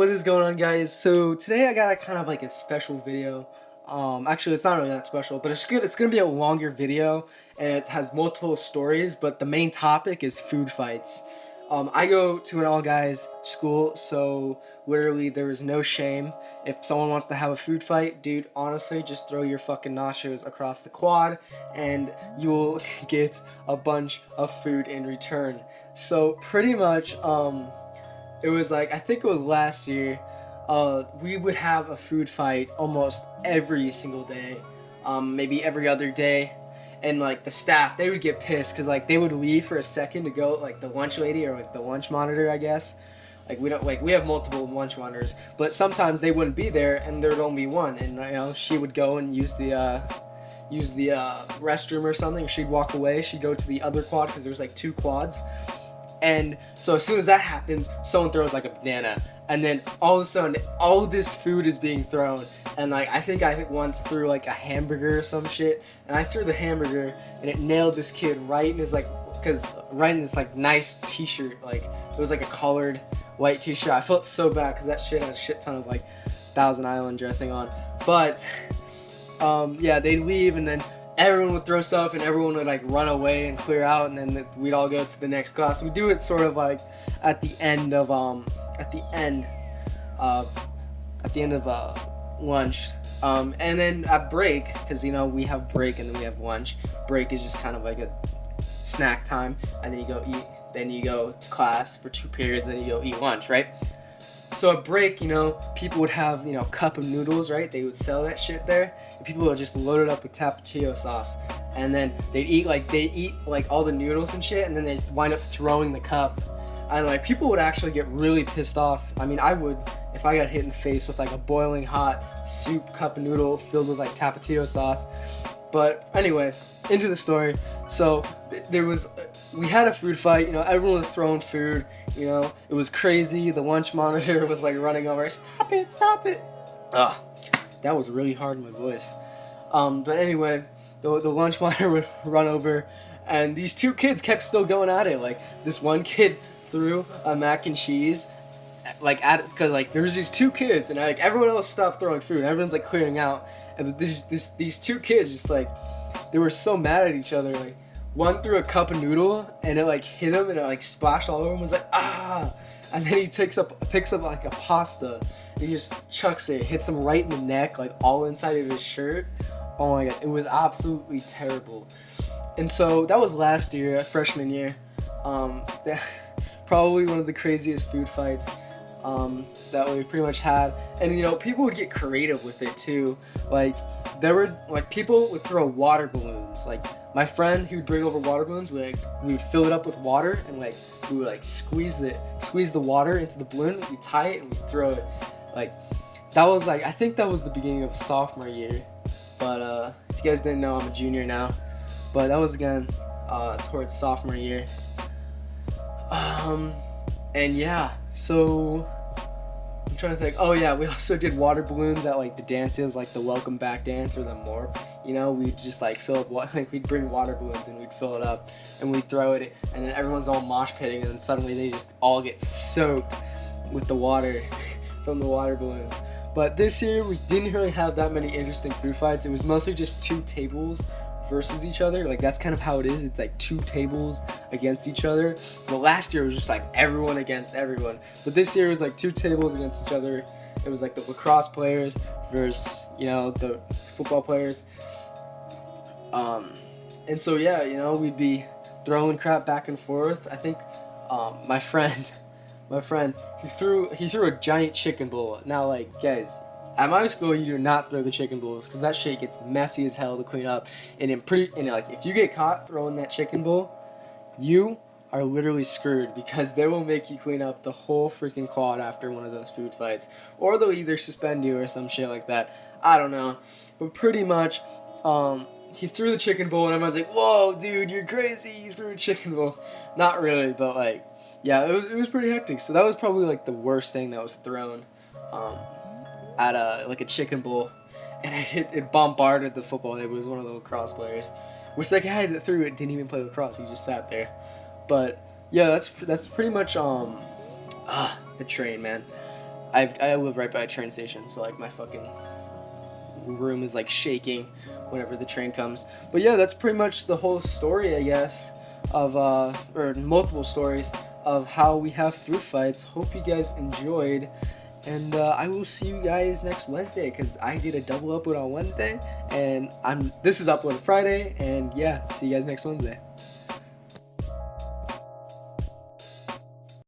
What is going on, guys? So today I got a kind of like a special video. Actually, it's not really that special, but it's good. It's gonna be a longer video, and it has multiple stories. But the main topic is food fights. I go to an all guys school, so literally there is no shame. If someone wants to have a food fight, dude, honestly, just throw your fucking nachos across the quad, and you will get a bunch of food in return. So pretty much, it was like, I think it was last year, we would have a food fight almost every single day, maybe every other day. And like the staff, they would get pissed because like they would leave for a second to go, like the lunch lady or like the lunch monitor, I guess. Like we have multiple lunch monitors, but sometimes they wouldn't be there and there would only be one, and she would go and use the restroom or something. She'd walk away, she'd go to the other quad because there's like two quads. And so as soon as that happens, someone throws like a banana, and then all of a sudden all this food is being thrown. And like I think I once threw like a hamburger or some shit, and I threw the hamburger and it nailed this kid right in his right in this like nice t-shirt. Like it was like a collared white t-shirt. I felt so bad because that shit had a shit ton of like Thousand Island dressing on. But yeah, they'd leave, and then everyone would throw stuff and everyone would like run away and clear out, and then we'd all go to the next class. We do it sort of like at the end of lunch, and then at break, because we have break and then we have lunch. Break is just kind of like a snack time, and then you go eat, then you go to class for 2 periods, then you go eat lunch, right? So at break, people would have, cup of noodles, right? They would sell that shit there, and people would just load it up with tapatio sauce, and then they'd eat all the noodles and shit, and then they'd wind up throwing the cup, and like people would actually get really pissed off. I mean, I would, if I got hit in the face with like a boiling hot soup cup of noodle filled with like tapatio sauce. But anyway, into the story. So we had a food fight, everyone was throwing food, it was crazy. The lunch monitor was like running over, stop it. That was really hard in my voice. But anyway, the lunch monitor would run over, and these two kids kept still going at it. Like this one kid threw a mac and cheese, because like there was these two kids, and like everyone else stopped throwing food, and everyone's like clearing out, and these two kids just like, they were so mad at each other. Like one threw a cup of noodle and it like hit him and it like splashed all over him, was like and then he picks up like a pasta and he just chucks it, hits him right in the neck, like all inside of his shirt. Oh my god, it was absolutely terrible. And so that was last year, freshman year. Probably one of the craziest food fights that we pretty much had. And people would get creative with it too. Like there were like people would throw water balloons. Like my friend, he would bring over water balloons. We would fill it up with water, and like we would like squeeze the water into the balloon. We tie it and we throw it. Like that was like, I think that was the beginning of sophomore year. But if you guys didn't know, I'm a junior now. But that was again towards sophomore year. And yeah, so I'm trying to think. Oh yeah, we also did water balloons at like the dances, like the welcome back dance or the morp. We'd just like fill up, we'd bring water balloons and we'd fill it up and we'd throw it, and then everyone's all mosh pitting, and then suddenly they just all get soaked with the water from the water balloons. But this year we didn't really have that many interesting food fights. It was mostly just 2 tables versus each other. Like that's kind of how it is. It's like 2 tables against each other. But last year it was just like everyone against everyone. But this year it was like 2 tables against each other. It was like the lacrosse players versus the football players. And so yeah, we'd be throwing crap back and forth. I think my friend, he threw a giant chicken bowl. Now like guys, at my school, you do not throw the chicken bowls because that shit gets messy as hell to clean up. And if you get caught throwing that chicken bowl, you are literally screwed, because they will make you clean up the whole freaking quad after one of those food fights, or they'll either suspend you or some shit like that. I don't know, but pretty much, he threw the chicken bowl and everyone's like, "Whoa, dude, you're crazy! You threw a chicken bowl." Not really, but like, yeah, it was pretty hectic. So that was probably like the worst thing that was thrown. At a chicken bowl, and it bombarded the football. It was one of the lacrosse players, which the guy that threw it didn't even play lacrosse. He just sat there. But yeah, that's pretty much the train, man. I live right by a train station, so like my fucking room is like shaking whenever the train comes. But yeah, that's pretty much the whole story, I guess, of or multiple stories of how we have fruit fights. Hope you guys enjoyed, and I will see you guys next Wednesday, because I did a double upload on Wednesday, and this is uploaded Friday, and yeah, see you guys next Wednesday.